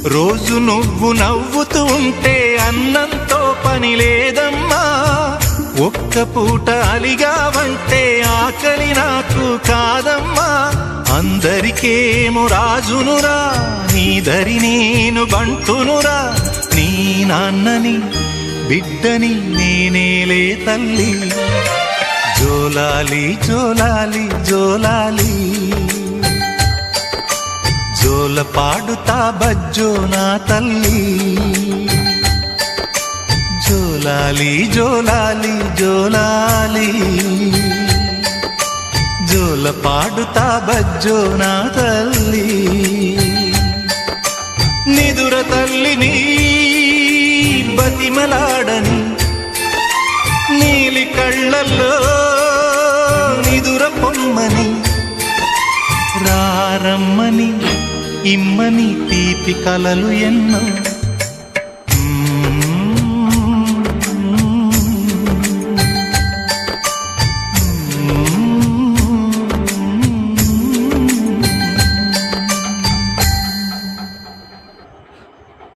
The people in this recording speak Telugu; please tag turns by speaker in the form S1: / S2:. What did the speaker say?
S1: రోజు నువ్వు నవ్వుతూ ఉంటే అన్నంతో పని లేదమ్మా. ఒక్క పూట అలిగావంటే ఆకలి నాకు కాదమ్మా. అందరికేమో రాజునురా, నీ దరి నేను బంటునురా. నీ నాన్నని బిడ్డని నేనేలే తల్లి. జోలాలి జోలాలి జోలాలి, జోల పాడుతా బజ్జో నా తల్లి. జోలాలి జోలాలి జోలాలి, జోల పాడుతా బజ్జో నా తల్లి. నిదుర తల్లిని బతిమలాడని, నీలి కళ్ళల్లో నిదుర పొమ్మని, రారమ్మని ఇమ్మని తీపి కలలు ఎన్నో.